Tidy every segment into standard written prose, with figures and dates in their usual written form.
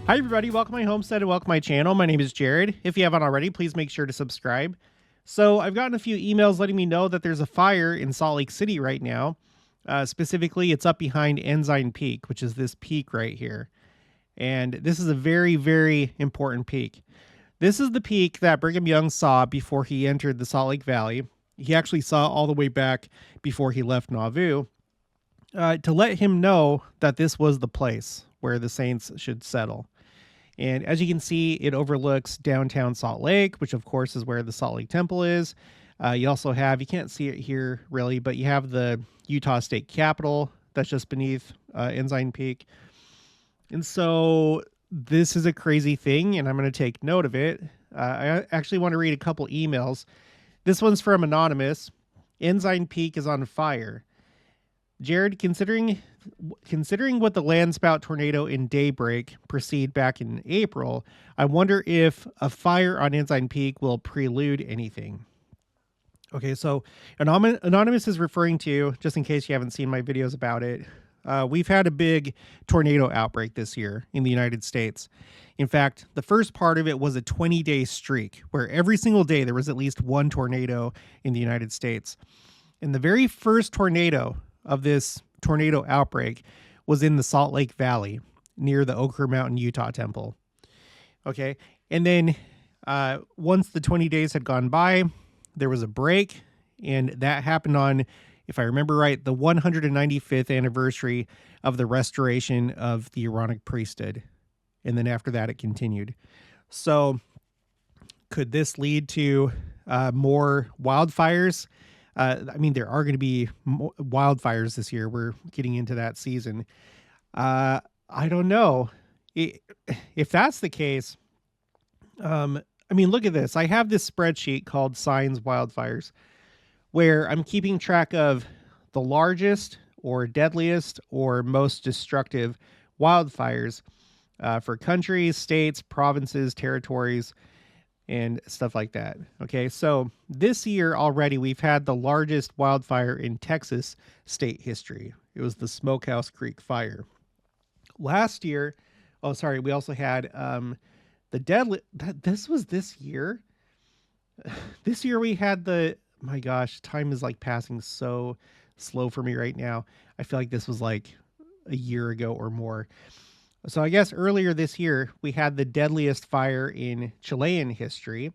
Hi everybody, welcome to my homestead and welcome to my channel. My name is Jared. If you haven't already, please make sure to subscribe. So I've gotten a few emails letting me know that there's a fire in Salt Lake City right now. Specifically, it's up behind Ensign Peak, which is this peak right here. And this is a very, very important peak. This is the peak that Brigham Young saw before he entered the Salt Lake Valley. He actually saw all the way back before he left Nauvoo to let him know that this was the place where the saints should settle. And as you can see, it overlooks downtown Salt Lake, which of course is where the Salt Lake Temple is. You also have, you can't see it here really, but you have the Utah State Capitol that's just beneath Ensign Peak. And so this is a crazy thing, and I'm going to take note of it. I actually want to read a couple emails. This one's from Anonymous. Ensign Peak is on fire. Jared, considering what the landspout tornado in Daybreak proceed back in April, I wonder if a fire on Ensign Peak will prelude anything. Okay, so Anonymous is referring to, just in case you haven't seen my videos about it, we've had a big tornado outbreak this year in the United States. In fact, the first part of it was a 20-day streak where every single day there was at least one tornado in the United States. And the very first tornado of this tornado outbreak was in the Salt Lake Valley near the Ochre Mountain, Utah Temple. Okay. And then once the 20 days had gone by, there was a break, and that happened on, if I remember right, the 195th anniversary of the restoration of the Aaronic priesthood. And then after that, it continued. So could this lead to more wildfires? I mean, there are going to be wildfires this year. We're getting into that season. I don't know. If that's the case, I mean, look at this. I have this spreadsheet called Signs Wildfires, where I'm keeping track of the largest or deadliest or most destructive wildfires for countries, states, provinces, territories, and stuff like that. Okay, so this year already we've had the largest wildfire in Texas state history. It was the Smokehouse Creek Fire. Last year, we also had the deadly. This was this year. This year we had my gosh, time is like passing so slow for me right now. I feel like this was like a year ago or more. So I guess earlier this year, we had the deadliest fire in Chilean history.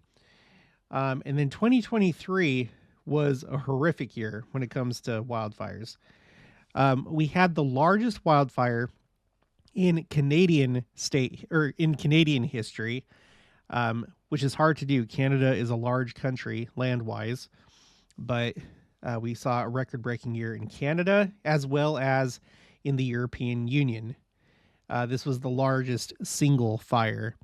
And then 2023 was a horrific year when it comes to wildfires. We had the largest wildfire in Canadian history, which is hard to do. Canada is a large country land-wise, but we saw a record-breaking year in Canada as well as in the European Union. This was the largest single fire,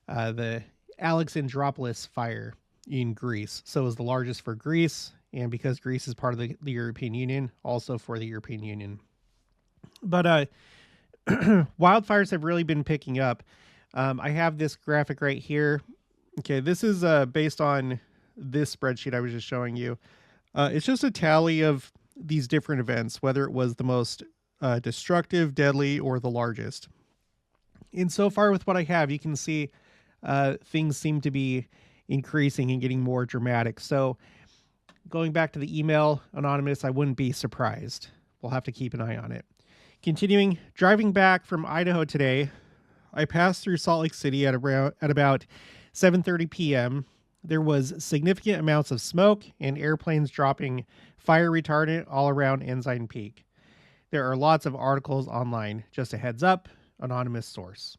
the Alexandroupolis fire in Greece. So it was the largest for Greece, and because Greece is part of the European Union, also for the European Union. But wildfires have really been picking up. I have this graphic right here. Okay, this is based on this spreadsheet I was just showing you. It's just a tally of these different events, whether it was the most destructive, deadly, or the largest. And so far with what I have, you can see things seem to be increasing and getting more dramatic. So going back to the email, Anonymous, I wouldn't be surprised. We'll have to keep an eye on it. Continuing, driving back from Idaho today, I passed through Salt Lake City at about 7:30 p.m. There was significant amounts of smoke and airplanes dropping fire retardant all around Ensign Peak. There are lots of articles online. Just a heads up, anonymous source.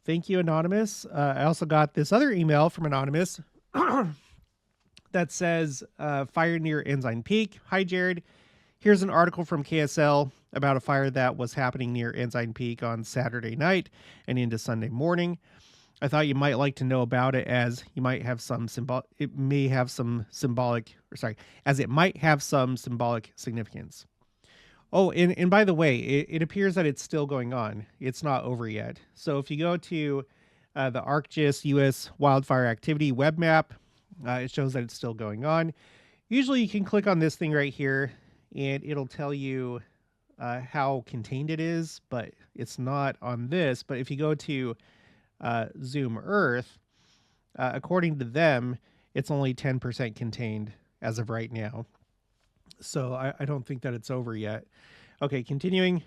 Thank you, Anonymous. I also got this other email from Anonymous that says, fire near Ensign Peak. Hi, Jared. Here's an article from KSL about a fire that was happening near Ensign Peak on Saturday night and into Sunday morning. I thought you might like to know about it as it might have some symbolic significance. Oh, and by the way, it appears that it's still going on. It's not over yet. So if you go to the ArcGIS U.S. Wildfire Activity web map, it shows that it's still going on. Usually you can click on this thing right here, and it'll tell you how contained it is, but it's not on this. But if you go to Zoom Earth, according to them, it's only 10% contained as of right now. So I don't think that it's over yet. Okay, continuing.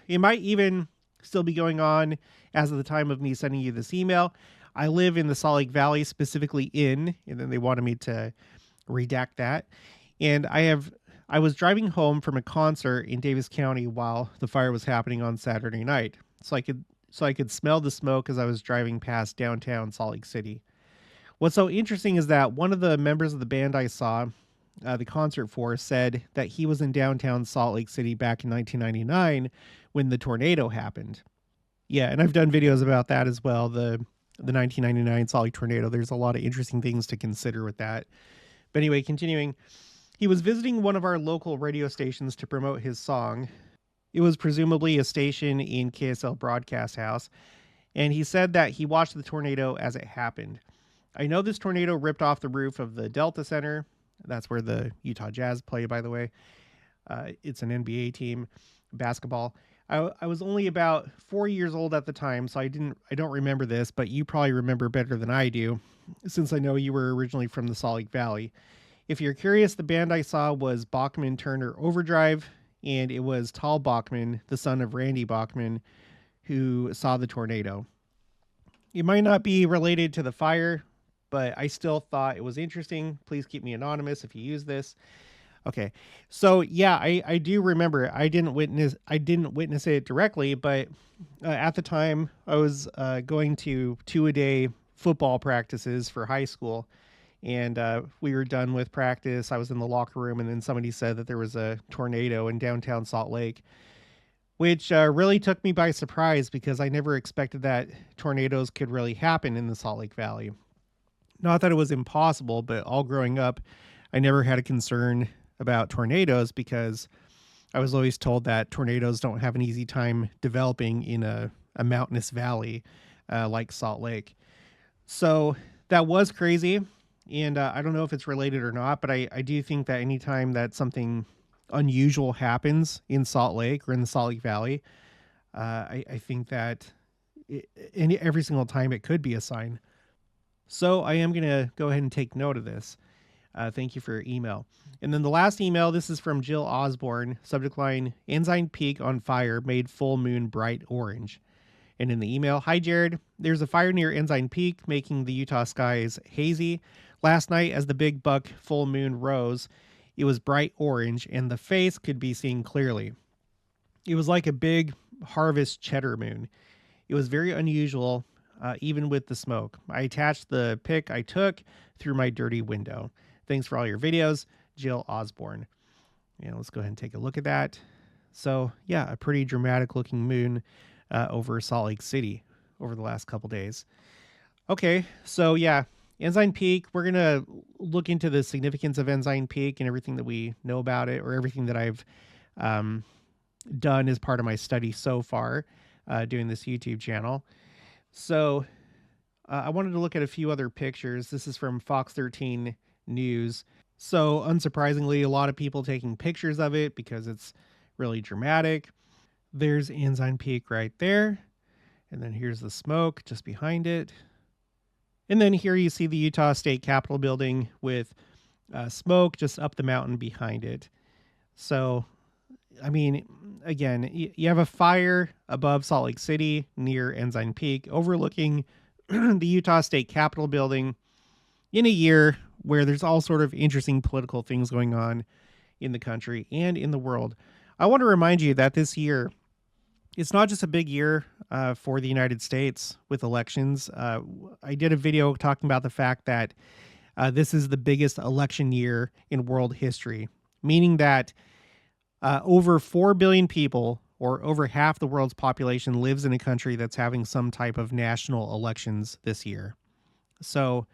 It might even still be going on as of the time of me sending you this email. I live in the Salt Lake Valley, specifically and then they wanted me to redact that. And I was driving home from a concert in Davis County while the fire was happening on Saturday night. So I could smell the smoke as I was driving past downtown Salt Lake City. What's so interesting is that one of the members of the band I saw the concert for said that he was in downtown Salt Lake City back in 1999 when the tornado happened. Yeah, and I've done videos about that as well, the 1999 Salt Lake tornado. There's a lot of interesting things to consider with that. But anyway, continuing. He was visiting one of our local radio stations to promote his song. It was presumably a station in KSL Broadcast House, and he said that he watched the tornado as it happened. I know this tornado ripped off the roof of the Delta Center. That's where the Utah Jazz play, by the way. It's an NBA team, basketball. I was only about 4 years old at the time, so I don't remember this, but you probably remember better than I do, since I know you were originally from the Salt Lake Valley. If you're curious, the band I saw was Bachman Turner Overdrive, and it was Tal Bachman, the son of Randy Bachman, who saw the tornado. It might not be related to the fire, but I still thought it was interesting. Please keep me anonymous if you use this. Okay. So yeah, I do remember. I didn't witness it directly, but at the time I was going to 2-a-day football practices for high school, and we were done with practice. I was in the locker room, and then somebody said that there was a tornado in downtown Salt Lake, which really took me by surprise because I never expected that tornadoes could really happen in the Salt Lake Valley. Not that it was impossible, but all growing up, I never had a concern about tornadoes because I was always told that tornadoes don't have an easy time developing in a mountainous valley like Salt Lake. So that was crazy. And I don't know if it's related or not, but I do think that anytime that something unusual happens in Salt Lake or in the Salt Lake Valley, I think that every single time it could be a sign. So I am going to go ahead and take note of this. Thank you for your email. And then the last email, this is from Jill Osborne, subject line, Ensign Peak on fire made full moon bright orange. And in the email, hi Jared, there's a fire near Ensign Peak making the Utah skies hazy. Last night as the big buck full moon rose, it was bright orange and the face could be seen clearly. It was like a big harvest cheddar moon. It was very unusual. Even with the smoke. I attached the pic I took through my dirty window. Thanks for all your videos, Jill Osborne. And let's go ahead and take a look at that. So yeah, a pretty dramatic looking moon over Salt Lake City over the last couple days. Okay, so yeah, Ensign Peak, we're going to look into the significance of Ensign Peak and everything that we know about it, or everything that I've done as part of my study so far doing this YouTube channel. So I wanted to look at a few other pictures. This is from Fox 13 News. So unsurprisingly, a lot of people taking pictures of it because it's really dramatic. There's Ensign Peak right there. And then here's the smoke just behind it. And then here you see the Utah State Capitol building with smoke just up the mountain behind it. So, I mean, again, you have a fire above Salt Lake City near Ensign Peak overlooking the Utah State Capitol building in a year where there's all sort of interesting political things going on in the country and in the world. I want to remind you that this year, it's not just a big year for the United States with elections. I did a video talking about the fact that this is the biggest election year in world history, meaning that over 4 billion people, or over half the world's population, lives in a country that's having some type of national elections this year. So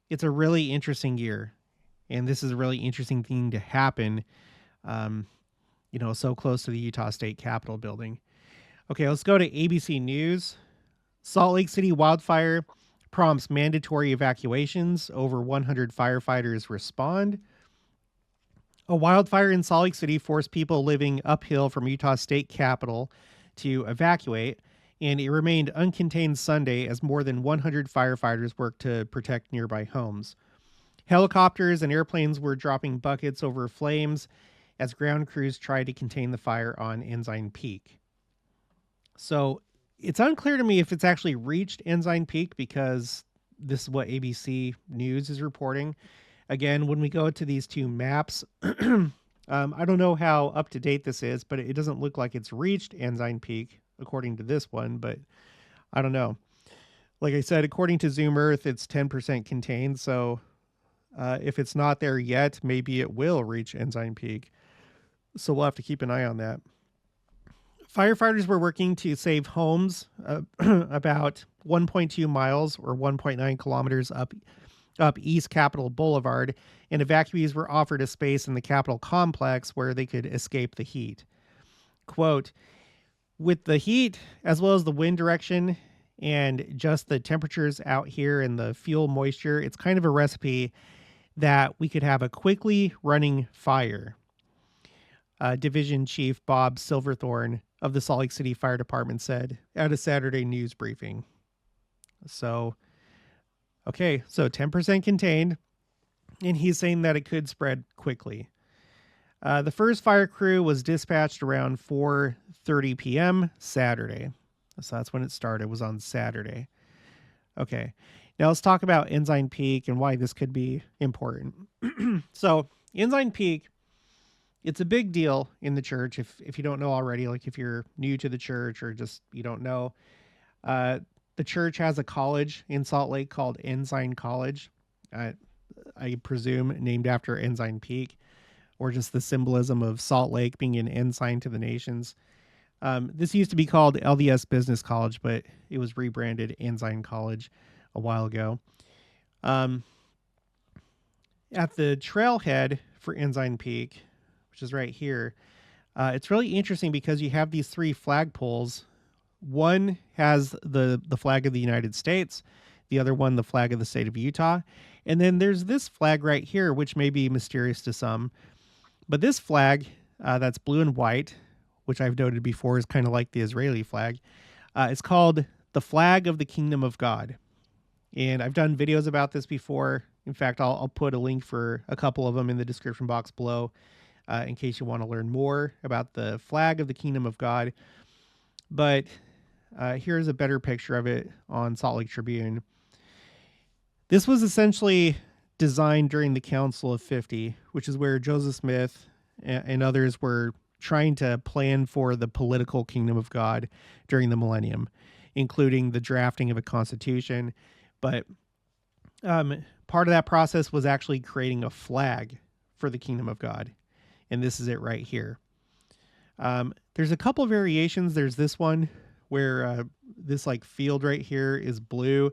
it's a really interesting year, and this is a really interesting thing to happen, so close to the Utah State Capitol building. Okay, let's go to ABC News. Salt Lake City wildfire prompts mandatory evacuations. Over 100 firefighters respond. A wildfire in Salt Lake City forced people living uphill from Utah's state capital to evacuate, and it remained uncontained Sunday as more than 100 firefighters worked to protect nearby homes. Helicopters and airplanes were dropping buckets over flames as ground crews tried to contain the fire on Ensign Peak. So it's unclear to me if it's actually reached Ensign Peak because this is what ABC News is reporting. Again, when we go to these two maps, I don't know how up to date this is, but it doesn't look like it's reached Ensign Peak according to this one, but I don't know. Like I said, according to Zoom Earth, it's 10% contained. So if it's not there yet, maybe it will reach Ensign Peak. So we'll have to keep an eye on that. Firefighters were working to save homes about 1.2 miles or 1.9 kilometers up East Capitol Boulevard, and evacuees were offered a space in the Capitol complex where they could escape the heat. Quote, with the heat, as well as the wind direction and just the temperatures out here and the fuel moisture, it's kind of a recipe that we could have a quickly running fire. Division Chief Bob Silverthorne of the Salt Lake City Fire Department said at a Saturday news briefing. So, okay, so 10% contained, and he's saying that it could spread quickly. The first fire crew was dispatched around 4:30 p.m. Saturday. So that's when it started, was on Saturday. Okay, now let's talk about Ensign Peak and why this could be important. So Ensign Peak, it's a big deal in the church. If you don't know already, like if you're new to the church or just you don't know, the church has a college in Salt Lake called Ensign College. I presume named after Ensign Peak, or just the symbolism of Salt Lake being an ensign to the nations. This used to be called LDS Business College, but it was rebranded Ensign College a while ago. At the trailhead for Ensign Peak, which is right here, it's really interesting because you have these three flagpoles. One has the flag of the United States, the other one the flag of the state of Utah, and then there's this flag right here, which may be mysterious to some. But this flag, that's blue and white, which I've noted before is kind of like the Israeli flag, it's called the flag of the kingdom of God. And I've done videos about this before. In fact, I'll put a link for a couple of them in the description box below in case you want to learn more about the flag of the kingdom of God. But here's a better picture of it on Salt Lake Tribune. This was essentially designed during the Council of 50, which is where Joseph Smith and others were trying to plan for the political kingdom of God during the millennium, including the drafting of a constitution. But part of that process was actually creating a flag for the kingdom of God. And this is it right here. There's a couple variations. There's this one where this like field right here is blue,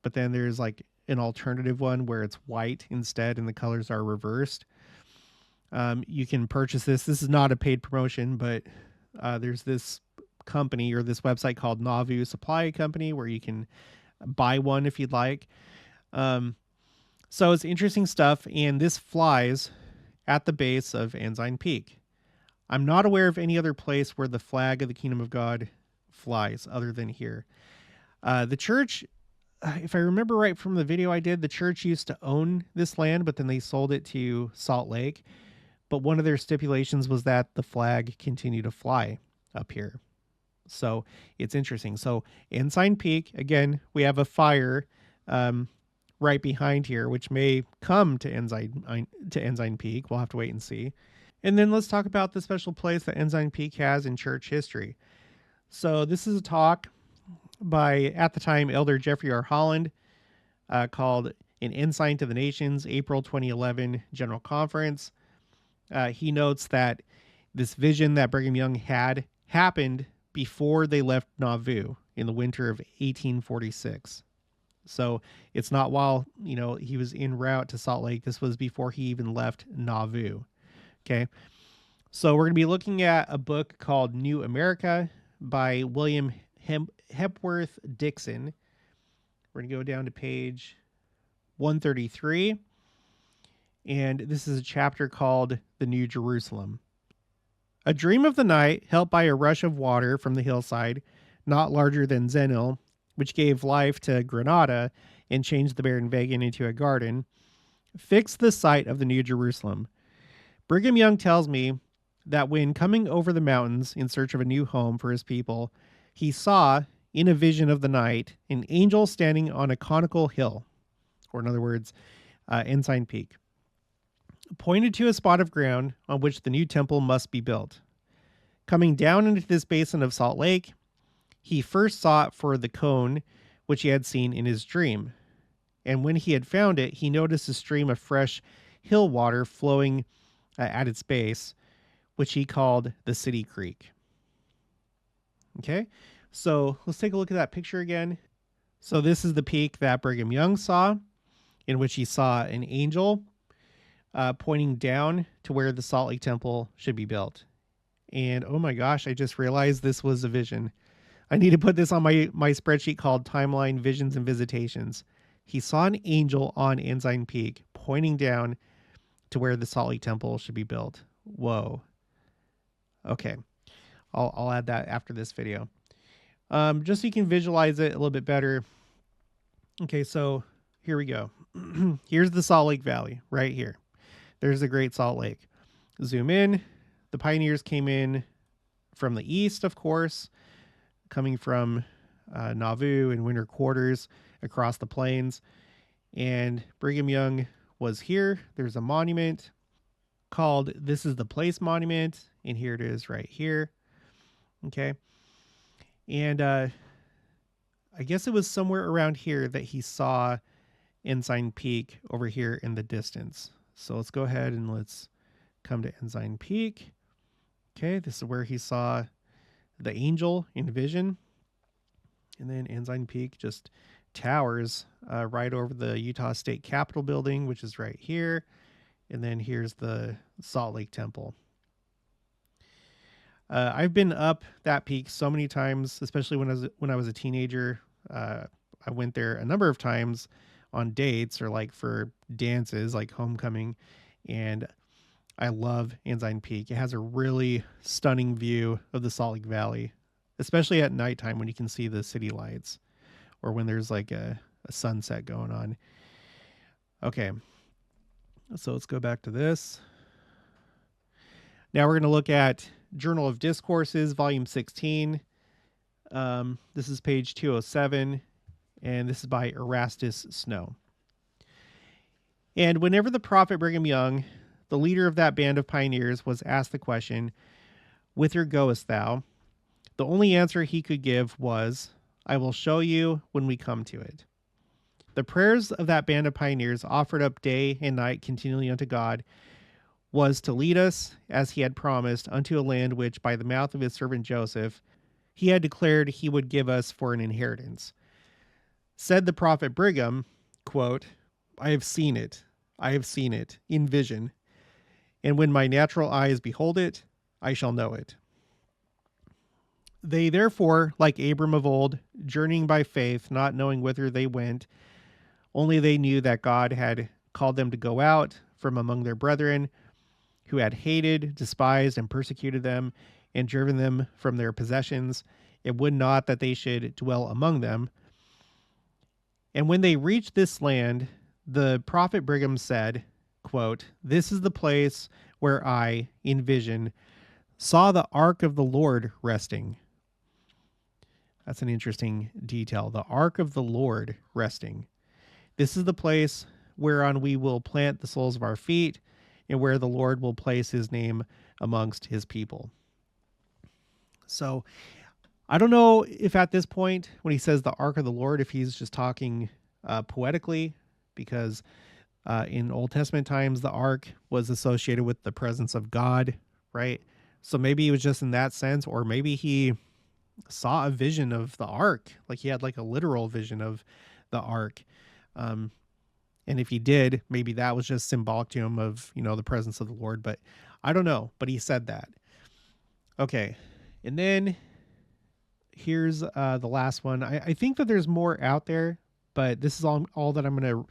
but then there's like an alternative one where it's white instead and the colors are reversed. You can purchase this. This is not a paid promotion, but there's this company or this website called Nauvoo Supply Company where you can buy one if you'd like. So it's interesting stuff, and this flies at the base of Ensign Peak. I'm not aware of any other place where the flag of the kingdom of God flies other than here. The church, if I remember right from the video I did, the church used to own this land, but then they sold it to Salt Lake. But one of their stipulations was that the flag continue to fly up here. So it's interesting. So Ensign Peak, again, we have a fire right behind here, which may come to Ensign Peak. We'll have to wait and see. And then let's talk about the special place that Ensign Peak has in church history. So this is a talk by, at the time, Elder Jeffrey R. Holland called An Ensign to the Nations, April 2011 General Conference. He notes that this vision that Brigham Young had happened before they left Nauvoo in the winter of 1846. So it's not while, he was en route to Salt Lake. This was before he even left Nauvoo. Okay. So we're going to be looking at a book called New America by William Hepworth Dixon. We're going to go down to page 133. and this is a chapter called The New Jerusalem. A dream of the night, helped by a rush of water from the hillside, not larger than Zenil, which gave life to Granada and changed the barren vegan into a garden, fixed the site of the New Jerusalem. Brigham Young tells me that when coming over the mountains in search of a new home for his people, he saw, in a vision of the night, an angel standing on a conical hill, or in other words, Ensign Peak, pointed to a spot of ground on which the new temple must be built. Coming down into this basin of Salt Lake, he first sought for the cone which he had seen in his dream. And when he had found it, he noticed a stream of fresh hill water flowing at its base, which he called the City Creek. Okay, so let's take a look at that picture again. So this is the peak that Brigham Young saw, in which he saw an angel pointing down to where the Salt Lake Temple should be built. And oh my gosh, I just realized this was a vision. I need to put this on my spreadsheet called Timeline Visions and Visitations. He saw an angel on Ensign Peak pointing down to where the Salt Lake Temple should be built. Whoa. Okay. I'll add that after this video. Just so you can visualize it a little bit better. Okay, so here we go. Here's the Salt Lake Valley right here. There's the Great Salt Lake. Zoom in. The pioneers came in from the east, of course, coming from Nauvoo and winter quarters across the plains. And Brigham Young was here. There's a monument called This is the Place Monument. And here it is right here. Okay. And I guess it was somewhere around here that he saw Ensign Peak over here in the distance. So let's go ahead and let's come to Ensign Peak. Okay, this is where he saw the angel in vision. And then Ensign Peak just towers right over the Utah State Capitol building, which is right here. And then here's the Salt Lake Temple. I've been up that peak so many times, especially when I was a teenager. I went there a number of times on dates or like for dances, like homecoming, and I love Ensign Peak. It has a really stunning view of the Salt Lake Valley, especially at nighttime when you can see the city lights or when there's like a sunset going on. Okay, so let's go back to this. Now we're going to look at Journal of Discourses, Volume 16. This is page 207, and this is by Erastus Snow. And whenever the prophet Brigham Young, the leader of that band of pioneers, was asked the question, "Whither goest thou?" the only answer he could give was, "I will show you when we come to it." The prayers of that band of pioneers, offered up day and night continually unto God, was to lead us, as he had promised, unto a land which, by the mouth of his servant Joseph, he had declared he would give us for an inheritance. Said the prophet Brigham, quote, I have seen it in vision, and when my natural eyes behold it, I shall know it. They therefore, like Abram of old, journeying by faith, not knowing whither they went, only they knew that God had called them to go out from among their brethren, who had hated, despised, and persecuted them, and driven them from their possessions, and would not that they should dwell among them. And when they reached this land, the prophet Brigham said, quote, "This is the place where I, in vision, saw the ark of the Lord resting." That's an interesting detail. The ark of the Lord resting. This is the place whereon we will plant the soles of our feet, and where the Lord will place his name amongst his people. So I don't know if at this point, when he says the ark of the Lord, if he's just talking poetically, because in Old Testament times, the ark was associated with the presence of God, right? So maybe it was just in that sense, or maybe he saw a vision of the ark, like he had like a literal vision of the ark. And if he did, maybe that was just symbolic to him of, the presence of the Lord, but I don't know, but he said that. Okay. And then here's the last one. I think that there's more out there, but this is all that I'm going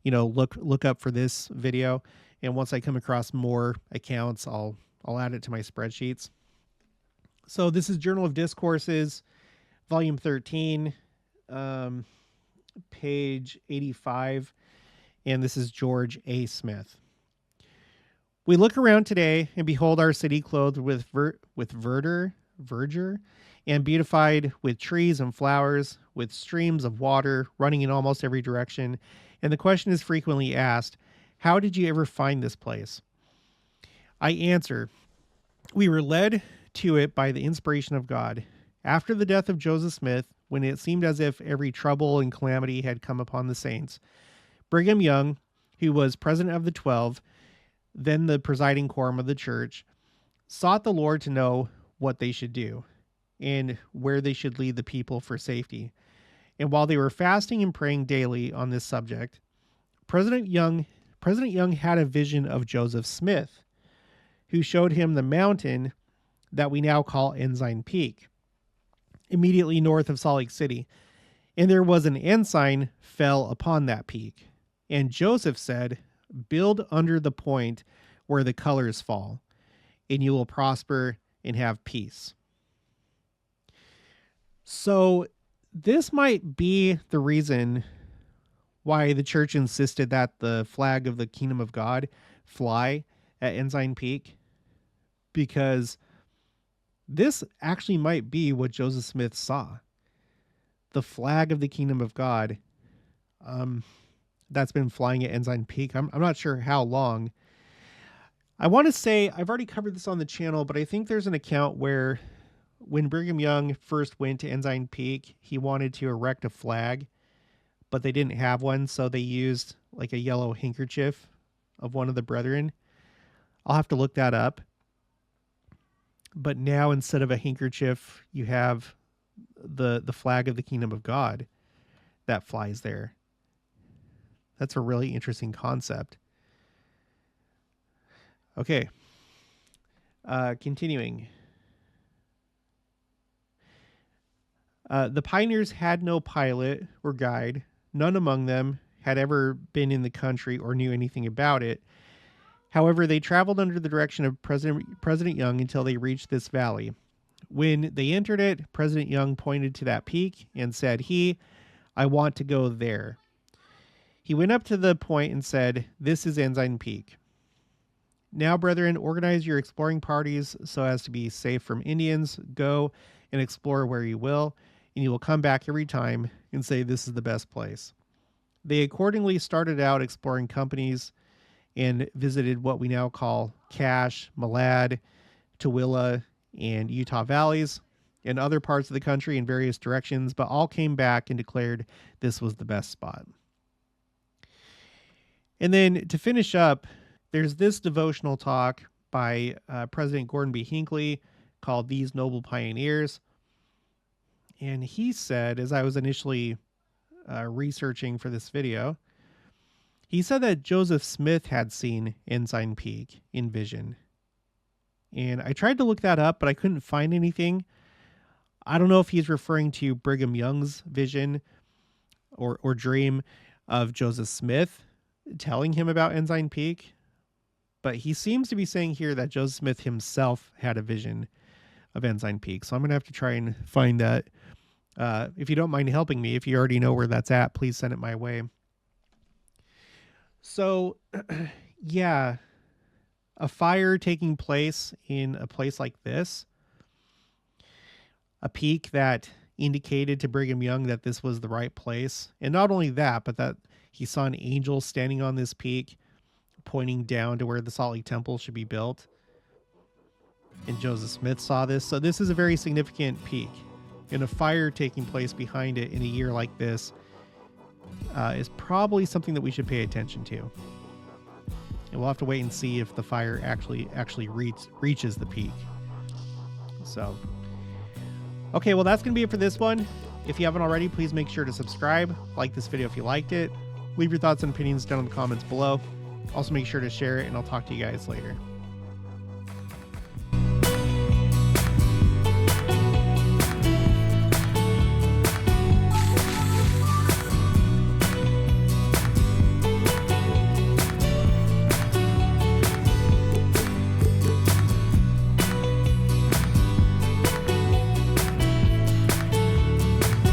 to, look up for this video. And once I come across more accounts, I'll add it to my spreadsheets. So this is Journal of Discourses, volume 13, page 85. And this is George A. Smith. We look around today and behold our city clothed with verdure, and beautified with trees and flowers, with streams of water running in almost every direction. And the question is frequently asked, how did you ever find this place? I answer, we were led to it by the inspiration of God. After the death of Joseph Smith, when it seemed as if every trouble and calamity had come upon the saints, Brigham Young, who was president of the 12, then the presiding quorum of the church, sought the Lord to know what they should do and where they should lead the people for safety. And while they were fasting and praying daily on this subject, President Young had a vision of Joseph Smith, who showed him the mountain that we now call Ensign Peak, immediately north of Salt Lake City. And there was an ensign fell upon that peak. And Joseph said, build under the point where the colors fall, and you will prosper and have peace. So this might be the reason why the church insisted that the flag of the kingdom of God fly at Ensign Peak, because this actually might be what Joseph Smith saw. The flag of the kingdom of God that's been flying at Ensign Peak. I'm not sure how long. I want to say, I've already covered this on the channel, but I think there's an account where when Brigham Young first went to Ensign Peak, he wanted to erect a flag, but they didn't have one, so they used like a yellow handkerchief of one of the brethren. I'll have to look that up. But now instead of a handkerchief, you have the flag of the kingdom of God that flies there. That's a really interesting concept. Okay. Continuing. The pioneers had no pilot or guide. None among them had ever been in the country or knew anything about it. However, they traveled under the direction of President Young until they reached this valley. When they entered it, President Young pointed to that peak and said, I want to go there. He went up to the point and said, this is Ensign Peak. Now, brethren, organize your exploring parties so as to be safe from Indians. Go and explore where you will, and you will come back every time and say this is the best place. They accordingly started out exploring companies and visited what we now call Cache, Malad, Tooele, and Utah Valleys, and other parts of the country in various directions, but all came back and declared this was the best spot. And then to finish up, there's this devotional talk by President Gordon B. Hinckley called These Noble Pioneers. And he said, as I was initially researching for this video, he said that Joseph Smith had seen Ensign Peak in vision. And I tried to look that up, but I couldn't find anything. I don't know if he's referring to Brigham Young's vision or dream of Joseph Smith telling him about Ensign Peak. But he seems to be saying here that Joseph Smith himself had a vision of Ensign Peak. So I'm going to have to try and find that. If you don't mind helping me, if you already know where that's at, please send it my way. So, yeah, a fire taking place in a place like this, a peak that indicated to Brigham Young that this was the right place. And not only that, but that he saw an angel standing on this peak, pointing down to where the Salt Lake Temple should be built. And Joseph Smith saw this. So this is a very significant peak. And a fire taking place behind it in a year like this is probably something that we should pay attention to. And we'll have to wait and see if the fire actually reaches the peak. So, okay, well, that's going to be it for this one. If you haven't already, please make sure to subscribe, like this video if you liked it. Leave your thoughts and opinions down in the comments below. Also, make sure to share it, and I'll talk to you guys later.